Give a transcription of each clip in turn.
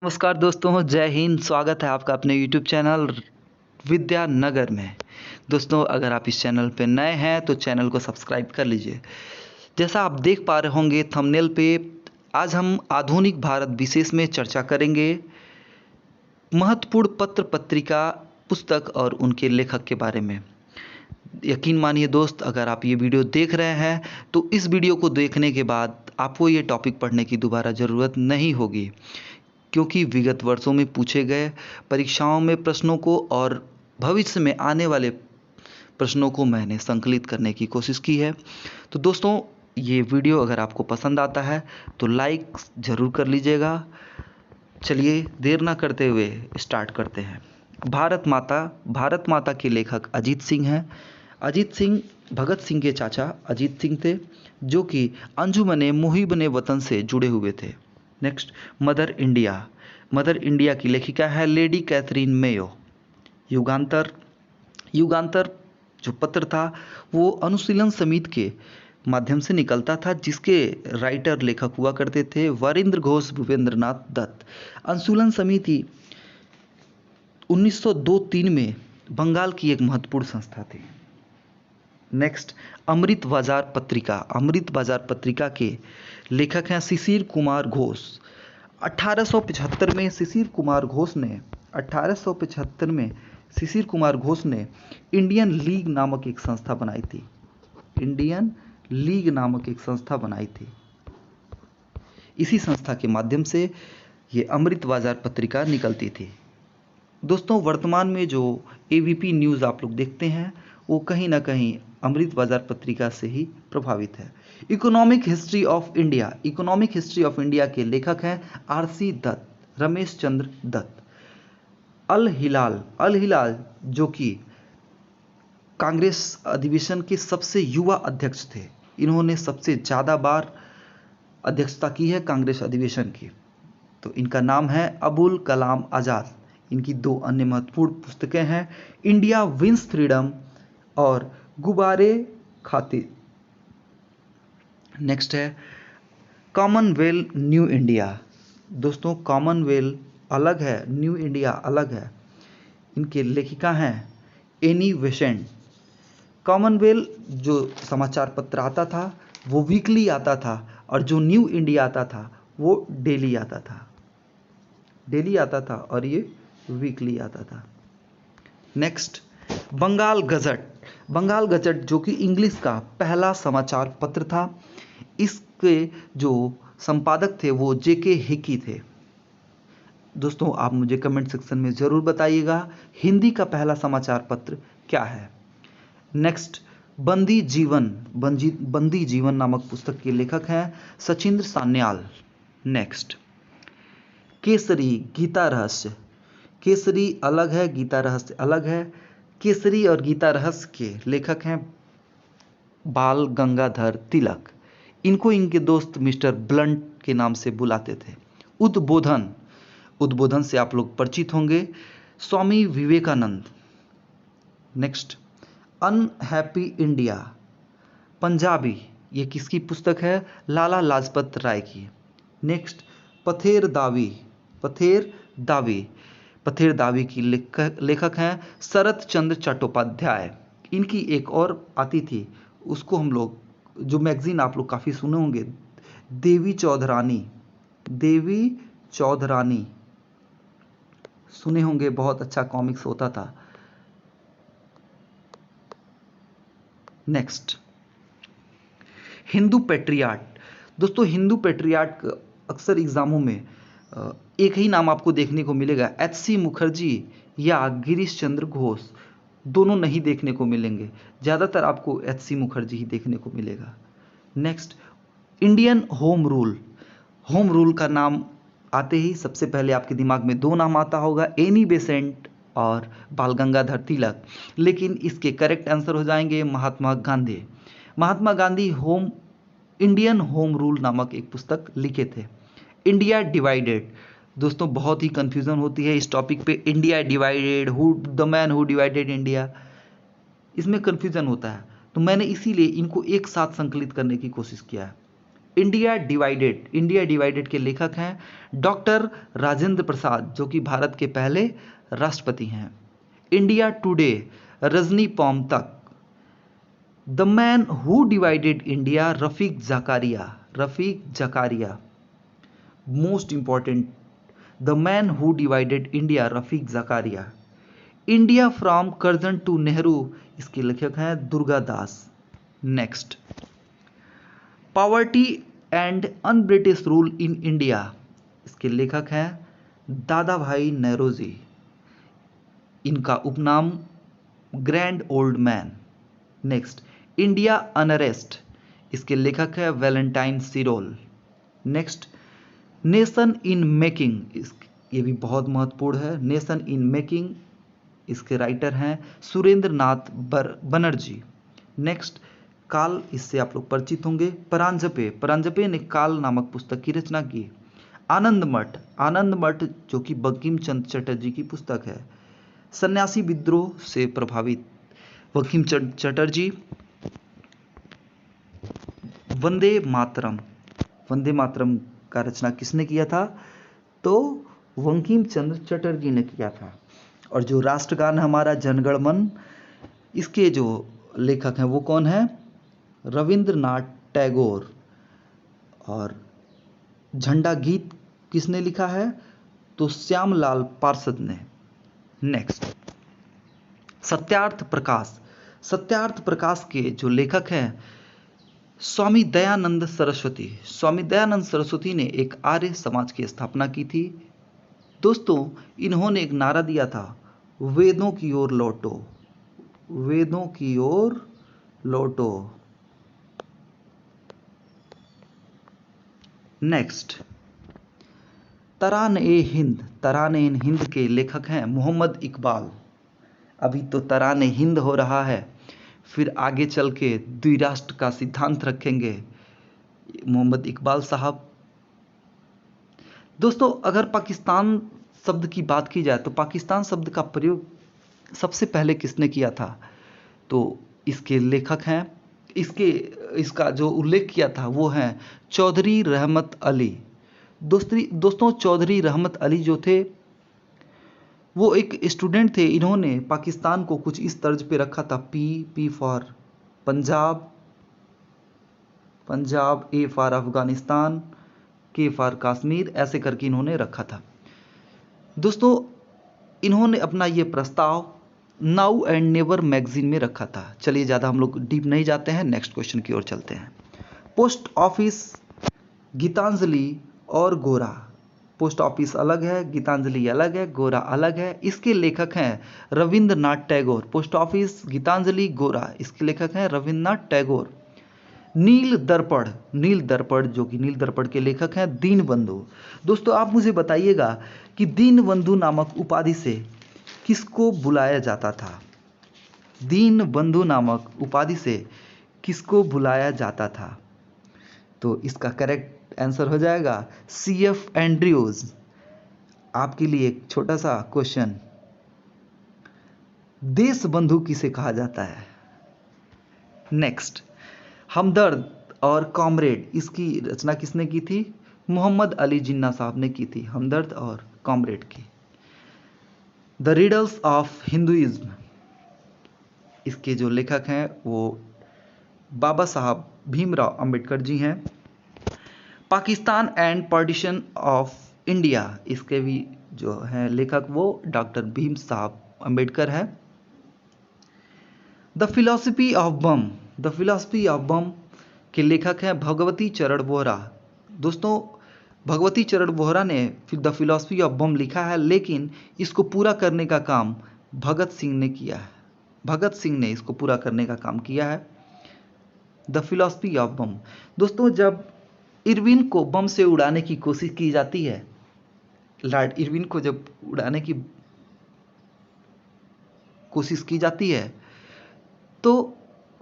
नमस्कार दोस्तों, जय हिंद। स्वागत है आपका अपने यूट्यूब चैनल विद्यानगर में। दोस्तों, अगर आप इस चैनल पे नए हैं तो चैनल को सब्सक्राइब कर लीजिए। जैसा आप देख पा रहे होंगे थंबनेल पे, आज हम आधुनिक भारत विशेष में चर्चा करेंगे महत्वपूर्ण पत्र पत्रिका पुस्तक और उनके लेखक के बारे में। यकीन मानिए दोस्त, अगर आप ये वीडियो देख रहे हैं तो इस वीडियो को देखने के बाद आपको ये टॉपिक पढ़ने की दोबारा ज़रूरत नहीं होगी, क्योंकि विगत वर्षों में पूछे गए परीक्षाओं में प्रश्नों को और भविष्य में आने वाले प्रश्नों को मैंने संकलित करने की कोशिश की है। तो दोस्तों, ये वीडियो अगर आपको पसंद आता है तो लाइक ज़रूर कर लीजिएगा। चलिए देर ना करते हुए स्टार्ट करते हैं। भारत माता के लेखक अजीत सिंह हैं। अजीत सिंह भगत सिंह के चाचा अजीत सिंह थे, जो कि अंजुमने मुहिबने वतन से जुड़े हुए थे। नेक्स्ट, मदर इंडिया की लेखिका है लेडी कैथरीन मेयो। युगांतर जो पत्र था वो अनुशीलन समिति के माध्यम से निकलता था, जिसके राइटर लेखक हुआ करते थे वरिंद्र घोष भूपेंद्रनाथ दत्त। अनुशीलन समिति 1902-3 में बंगाल की एक महत्वपूर्ण संस्था थी। नेक्स्ट, अमृत बाजार पत्रिका के लेखक हैं शिशिर कुमार घोष। 1875 में शिशिर कुमार घोष ने इंडियन लीग नामक एक संस्था बनाई थी। इसी संस्था के माध्यम से ये अमृत बाजार पत्रिका निकलती थी। दोस्तों, वर्तमान में जो एबीपी न्यूज़ आप लोग देखते हैं वो कहीं ना कहीं अमृत बाजार पत्रिका से ही प्रभावित है। इकोनॉमिक हिस्ट्री ऑफ इंडिया के लेखक हैं आरसी दत्त, रमेश चंद्र दत्त। अल हिलाल जो कि कांग्रेस अधिवेशन के सबसे युवा अध्यक्ष थे। इन्होंने सबसे ज़्यादा बार अध्यक्षता की है कांग्रेस अधिवेशन की। तो इनका नाम है अबुल कलाम आज़ाद। इनकी दो अन्य महत्वपूर्ण पुस्तकें हैं इंडिया विंस फ्रीडम और गुब्बारे खातिर। नेक्स्ट है कॉमनवेल्थ न्यू इंडिया। दोस्तों, कॉमनवेल्थ अलग है, न्यू इंडिया अलग है। इनके लेखिका हैं एनी बेसेंट। कॉमनवेल्थ जो समाचार पत्र आता था वो वीकली आता था, और जो न्यू इंडिया आता था वो डेली आता था और ये वीकली आता था। नेक्स्ट, बंगाल गजट जो कि इंग्लिश का पहला समाचार पत्र था। इसके जो संपादक थे वो जेके हिकी थे। दोस्तों, आप मुझे कमेंट सेक्शन में ज़रूर बताइएगा हिंदी का पहला समाचार पत्र क्या है। नेक्स्ट, बंदी जीवन नामक पुस्तक के लेखक हैं सचिंद्र सान्याल। नेक्स्ट, केसरी अलग है, गीता रहस्य अलग है। केसरी और गीता रहस्य के लेखक हैं बाल गंगाधर तिलक। इनको इनके दोस्त मिस्टर ब्लंट के नाम से बुलाते थे। उद्बोधन से आप लोग परिचित होंगे, Swami Vivekananda. Next, unhappy India Punjabi, ये किसकी पुस्तक है? लाला लाजपत राय की। नेक्स्ट, पथेर दावी की लेखक हैं शरत चंद्र चट्टोपाध्याय। इनकी एक और आती थी, उसको हम लोग, जो मैगजीन आप लोग काफ़ी सुने होंगे, देवी चौधरानी सुने होंगे, बहुत अच्छा कॉमिक्स होता था। Next, Hindu patriot. दोस्तों, हिंदू पेट्रियाट अक्सर एग्जामों में एक ही नाम आपको देखने को मिलेगा, एचसी मुखर्जी या गिरीश चंद्र घोष। दोनों नहीं देखने को मिलेंगे, ज़्यादातर आपको एचसी मुखर्जी ही देखने को मिलेगा। नेक्स्ट, इंडियन होम रूल का नाम आते ही सबसे पहले आपके दिमाग में दो नाम आता होगा, एनी बेसेंट और बाल गंगाधर तिलक। लेकिन इसके करेक्ट आंसर हो जाएंगे Mahatma Gandhi Indian home rule नामक एक पुस्तक लिखे थे। India divided. दोस्तों, बहुत ही कंफ्यूजन होती है इस टॉपिक पे। India divided, the man who divided India, इसमें कंफ्यूजन होता है। तो मैंने इसीलिए इनको एक साथ संकलित करने की कोशिश किया है। इंडिया डिवाइडेड के लेखक हैं डॉक्टर राजेंद्र प्रसाद, जो कि भारत के पहले राष्ट्रपति हैं। इंडिया टुडे, रजनी पोमतक। The man who divided India, Rafiq Zakaria. Most important, the man who divided India, Rafiq Zakaria. India from Curzon to Nehru, इसके लेखक हैं Durga Das. Next, poverty and un British rule in India, इसके लेखक हैं दादा भाई नौरोजी। इनका उपनाम grand old man. Next, India unrest, इसके लेखक है Valentine Chirol. Next, nation in making, ये भी बहुत महत्वपूर्ण है। नेशन इन मेकिंग, इसके राइटर हैं सुरेंद्र नाथ बनर्जी। नेक्स्ट, काल, इससे आप लोग परिचित होंगे। परांजपे ने काल नामक पुस्तक की रचना की। आनंद मठ जो कि बंकिम चंद्र चटर्जी की पुस्तक है। सन्यासी विद्रोह से प्रभावित बंकिम चंद्र चटर्जी। वंदे मातरम का रचना किसने किया था? तो बंकिम चंद्र चटर्जी ने किया था। और जो राष्ट्रगान हमारा जनगण मन, इसके जो लेखक हैं वो कौन है? रविंद्रनाथ टैगोर। और झंडा गीत किसने लिखा है? तो श्यामलाल पार्षद ने। नेक्स्ट, सत्यार्थ प्रकाश के जो लेखक हैं स्वामी दयानंद सरस्वती ने एक आर्य समाज की स्थापना की थी। दोस्तों, इन्होंने एक नारा दिया था, वेदों की ओर लौटो। नेक्स्ट, तरान-ए-हिंद के लेखक हैं मोहम्मद इकबाल। अभी तो तरान-ए-हिंद हो रहा है, फिर आगे चल के द्विराष्ट्र का सिद्धांत रखेंगे मोहम्मद इकबाल साहब। दोस्तों, अगर पाकिस्तान शब्द की बात की जाए तो पाकिस्तान शब्द का प्रयोग सबसे पहले किसने किया था? तो इसके लेखक हैं, इसका जो उल्लेख किया था वो हैं चौधरी रहमत अली। दोस्तों, चौधरी रहमत अली जो थे वो एक स्टूडेंट थे। इन्होंने पाकिस्तान को कुछ इस तर्ज पे रखा था, P for Punjab, A for Afghanistan, के फॉर कश्मीर, ऐसे करके इन्होंने रखा था। दोस्तों, इन्होंने अपना ये प्रस्ताव नाउ एंड नेवर मैगजीन में रखा था। चलिए, ज़्यादा हम लोग डीप नहीं जाते हैं, नेक्स्ट क्वेश्चन की ओर चलते हैं। पोस्ट ऑफिस, गीतांजलि और गोरा। पोस्ट ऑफिस अलग है, गीतांजलि अलग है, गोरा अलग है। इसके लेखक हैं रविंद्रनाथ टैगोर। पोस्ट ऑफिस, गीतांजलि, गोरा, इसके लेखक हैं रविंद्रनाथ टैगोर। नील दर्पण जो कि नील दर्पण के लेखक हैं दीनबंधु। दोस्तों, आप मुझे बताइएगा कि दीनबंधु नामक उपाधि से किसको बुलाया जाता था? दीनबंधु नामक उपाधि से किसको बुलाया जाता था? तो इसका करेक्ट आंसर हो जाएगा CF एंड्रयूज। आपके लिए एक छोटा सा क्वेश्चन, देश बंधु किसे कहा जाता है? नेक्स्ट, हमदर्द और कॉमरेड, इसकी रचना किसने की थी? मोहम्मद अली जिन्ना साहब ने की थी, हमदर्द और कॉमरेड की। द रिडल्स ऑफ हिंदुइज्म, इसके जो लेखक हैं वो बाबा साहब भीमराव अंबेडकर जी हैं। Pakistan and partition of India, इसके भी जो हैं लेखक वो डॉक्टर भीम साहब अंबेडकर है। द फिलॉसफी ऑफ बम के लेखक हैं भगवती चरण बोहरा। दोस्तों, भगवती चरण बोहरा ने द फिलॉसफी ऑफ बम लिखा है, लेकिन इसको पूरा करने का काम भगत सिंह ने किया है। भगत सिंह ने इसको पूरा करने का काम किया है, द फिलॉसफी ऑफ बम। दोस्तों, जब इरविन को बम से उड़ाने की कोशिश की जाती है, लॉर्ड इरविन को जब उड़ाने की कोशिश की जाती है तो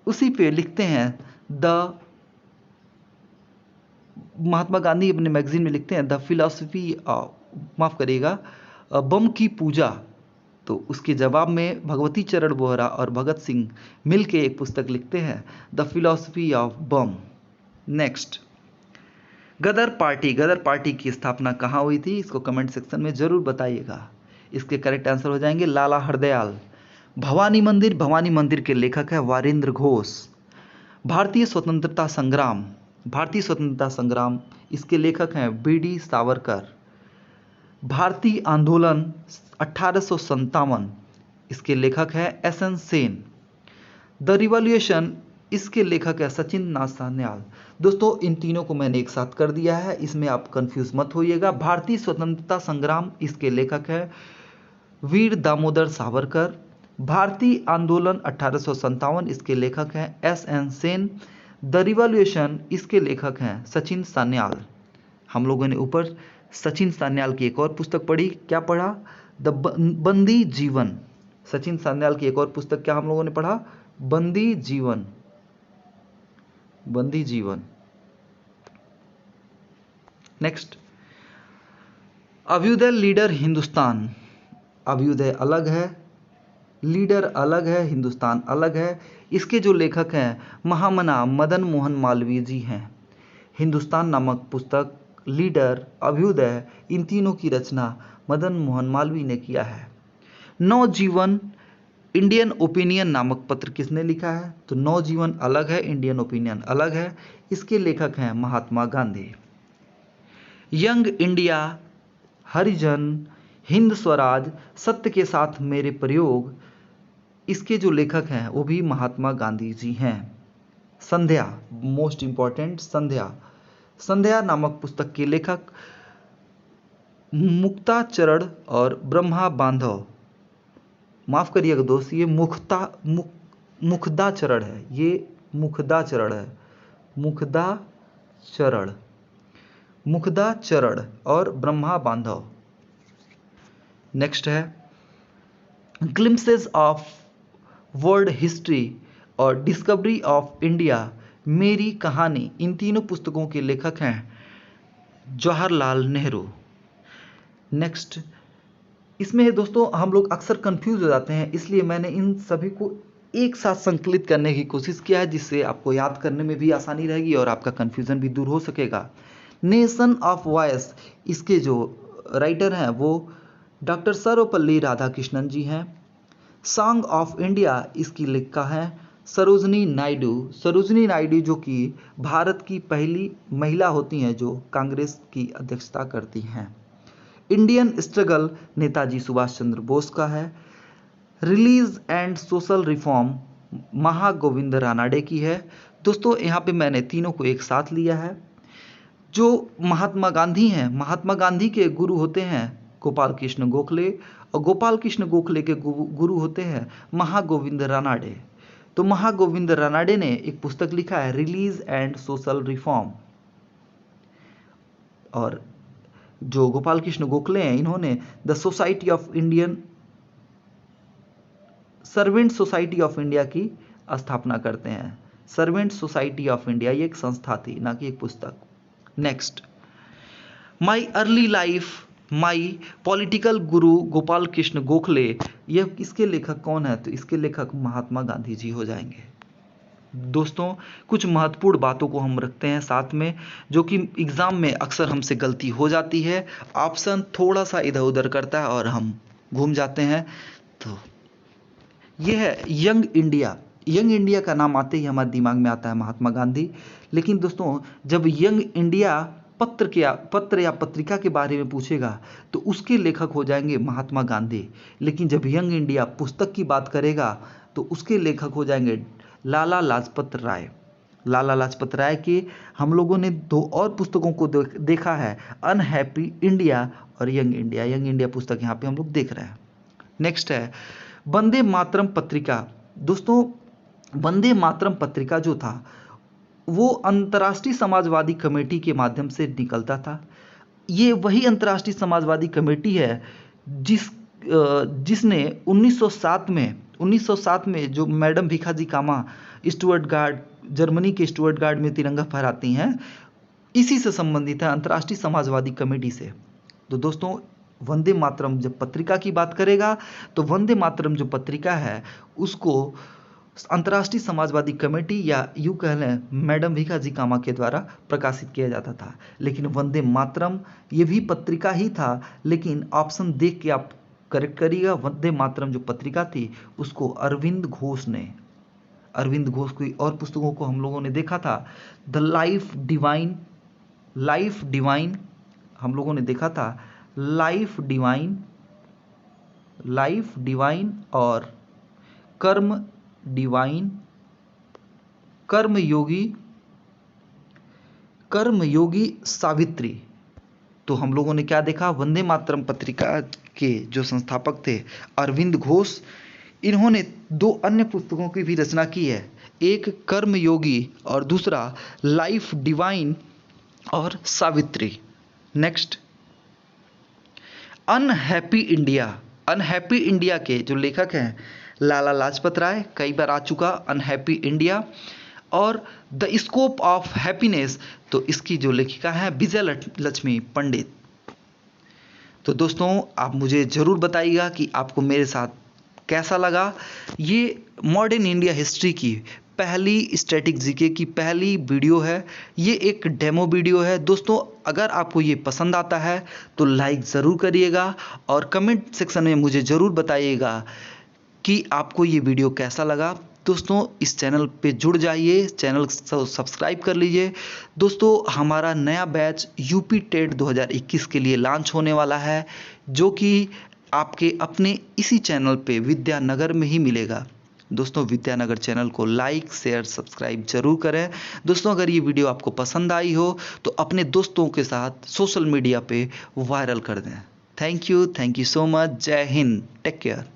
उसी पे लिखते हैं महात्मा गांधी अपने मैगजीन में लिखते हैं द फिलॉसफी ऑफ, माफ करिएगा, बम की पूजा। तो उसके जवाब में भगवती चरण बोहरा और भगत सिंह मिलके एक पुस्तक लिखते हैं the philosophy of bomb. Next, Ghadar party की स्थापना कहाँ हुई थी, इसको कमेंट सेक्शन में जरूर बताइएगा। इसके करेक्ट आंसर हो जाएंगे लाला हरदयाल। भवानी मंदिर के लेखक है वारिंद्र घोष। भारतीय स्वतंत्रता संग्राम इसके लेखक हैं बीडी सावरकर। भारतीय आंदोलन 1857 इसके लेखक है एसएन सेन। द रिवॉल्यूशन इसके लेखक है सचिन नाथ सान्याल। दोस्तों इन तीनों को मैंने एक साथ कर दिया है, इसमें आप कंफ्यूज मत होइएगा। भारतीय स्वतंत्रता संग्राम इसके लेखक है वीर दामोदर सावरकर। भारतीय आंदोलन 1857 इसके लेखक हैं एसएन सेन। द रिवॉल्यूशन इसके लेखक हैं सचिन सान्याल। हम लोगों ने ऊपर सचिन सान्याल की एक और पुस्तक पढ़ी, क्या पढ़ा? द बंदी जीवन। सचिन सान्याल की एक और पुस्तक क्या हम लोगों ने पढ़ा? बंदी जीवन। Next, Abhyudaya leader Hindustan. अभ्युदय अलग है, लीडर अलग है, हिंदुस्तान अलग है। इसके जो लेखक हैं महामना मदन मोहन मालवीय जी हैं। हिंदुस्तान नामक पुस्तक, लीडर, अभ्युदय, इन तीनों की रचना मदन मोहन मालवीय ने किया है। नवजीवन इंडियन ओपिनियन नामक पत्र किसने लिखा है? तो नवजीवन अलग है, इंडियन ओपिनियन अलग है। इसके लेखक हैं महात्मा गांधी। यंग इंडिया, हरिजन, हिंद स्वराज, सत्य के साथ मेरे प्रयोग, इसके जो लेखक हैं वो भी महात्मा गांधी जी हैं। संध्या, मोस्ट इंपॉर्टेंट, संध्या नामक पुस्तक के लेखक मुक्ताचरण और ब्रह्मा बांधव। माफ करिएगा दोस्त, ये मुखदाचरण है, ये मुखदाचरण और ब्रह्मा बांधव। नेक्स्ट है ग्लिम्पसेस ऑफ वर्ल्ड हिस्ट्री और डिस्कवरी ऑफ इंडिया, मेरी कहानी। इन तीनों पुस्तकों के लेखक हैं जवाहरलाल नेहरू। नेक्स्ट, इसमें दोस्तों हम लोग अक्सर कंफ्यूज हो जाते हैं, इसलिए मैंने इन सभी को एक साथ संकलित करने की कोशिश किया है, जिससे आपको याद करने में भी आसानी रहेगी और आपका कंफ्यूजन भी दूर हो सकेगा। नेशन ऑफ वॉइस, इसके जो राइटर हैं वो डॉक्टर सर्वपल्ली राधाकृष्णन जी हैं। सॉन्ग ऑफ इंडिया इसकी लेखिका है सरोजनी नायडू जो कि भारत की पहली महिला होती हैं जो कांग्रेस की अध्यक्षता करती हैं। इंडियन स्ट्रगल नेताजी सुभाष चंद्र बोस का है। Religious and social reform Mahagovind Ranade की है। दोस्तों यहाँ पे मैंने तीनों को एक साथ लिया है। जो महात्मा गांधी हैं, महात्मा गांधी के गुरु होते हैं गोपाल कृष्ण गोखले, और गोपाल कृष्ण गोखले के गुरु होते हैं महागोविंद रानाडे। तो महागोविंद रानाडे ने एक पुस्तक लिखा है रिलीज एंड सोशल रिफॉर्म, और जो गोपाल कृष्ण गोखले हैं इन्होंने the society of Indian servant society of India की स्थापना करते हैं। सर्वेंट सोसाइटी ऑफ इंडिया ये एक संस्था थी, ना कि एक पुस्तक। Next, my early life my political गुरु गोपाल कृष्ण गोखले, यह इसके लेखक कौन है? तो इसके लेखक महात्मा गांधी जी हो जाएंगे। दोस्तों कुछ महत्वपूर्ण बातों को हम रखते हैं साथ में, जो कि एग्जाम में अक्सर हमसे गलती हो जाती है। ऑप्शन थोड़ा सा इधर उधर करता है और हम घूम जाते हैं। तो यह है यंग इंडिया। यंग इंडिया का नाम आते ही हमारे दिमाग में आता है महात्मा गांधी। लेकिन दोस्तों जब यंग इंडिया पत्र या पत्रिका के बारे में पूछेगा तो उसके लेखक हो जाएंगे महात्मा गांधी। लेकिन जब यंग इंडिया पुस्तक की बात करेगा तो उसके लेखक हो जाएंगे लाला लाजपत राय। लाला लाजपत राय के हम लोगों ने दो और पुस्तकों को देखा है, अनहैप्पी इंडिया और यंग इंडिया। यंग इंडिया पुस्तक यहाँ पे हम लोग देख रहे हैं। नेक्स्ट है वंदे मातरम पत्रिका। दोस्तों वंदे मातरम पत्रिका जो था वो अंतर्राष्ट्रीय समाजवादी कमेटी के माध्यम से निकलता था। ये वही अंतर्राष्ट्रीय समाजवादी कमेटी है जिसने 1907 में जो मैडम भीखाजी कामा स्टुअर्टगार्ड, जर्मनी के स्टुअर्टगार्ड में तिरंगा फहराती हैं, इसी से संबंधित है, अंतर्राष्ट्रीय समाजवादी कमेटी से। तो दोस्तों वंदे मातरम जब पत्रिका की बात करेगा तो वंदे मातरम जो पत्रिका है उसको अंतर्राष्ट्रीय समाजवादी कमेटी या यूँ कह लें मैडम भीखाजी कामा के द्वारा प्रकाशित किया जाता था। लेकिन वंदे मातरम ये भी पत्रिका ही था, लेकिन ऑप्शन देख के आप करेक्ट करिएगा। वंदे मातरम जो पत्रिका थी उसको अरविंद घोष ने, अरविंद घोष की और पुस्तकों को हम लोगों ने देखा था। द लाइफ डिवाइन हम लोगों ने देखा था। लाइफ डिवाइन और कर्मयोगी सावित्री। तो हम लोगों ने क्या देखा, वंदे मातरम पत्रिका के जो संस्थापक थे अरविंद घोष, इन्होंने दो अन्य पुस्तकों की भी रचना की है, एक कर्मयोगी और दूसरा लाइफ डिवाइन और सावित्री। नेक्स्ट, अनहैप्पी इंडिया के जो लेखक हैं लाला लाजपत राय, कई बार आ चुका अनहैप्पी इंडिया। और द स्कोप ऑफ हैप्पीनेस, तो इसकी जो लेखिका है विजय लक्ष्मी पंडित। तो दोस्तों आप मुझे ज़रूर बताइएगा कि आपको मेरे साथ कैसा लगा। ये मॉडर्न इंडिया हिस्ट्री की पहली स्टैटिक जीके की पहली वीडियो है। ये एक डेमो वीडियो है दोस्तों। अगर आपको ये पसंद आता है तो लाइक ज़रूर करिएगा और कमेंट सेक्शन में मुझे ज़रूर बताइएगा कि आपको ये वीडियो कैसा लगा। दोस्तों इस चैनल पे जुड़ जाइए, चैनल सब्सक्राइब कर लीजिए। दोस्तों हमारा नया बैच यूपी टेट 2021 के लिए लॉन्च होने वाला है, जो कि आपके अपने इसी चैनल पे विद्यानगर में ही मिलेगा। दोस्तों विद्यानगर चैनल को लाइक शेयर सब्सक्राइब जरूर करें। दोस्तों अगर ये वीडियो आपको पसंद आई हो तो अपने दोस्तों के साथ सोशल मीडिया पे वायरल कर दें। Thank you so much. जय हिंद, टेक केयर।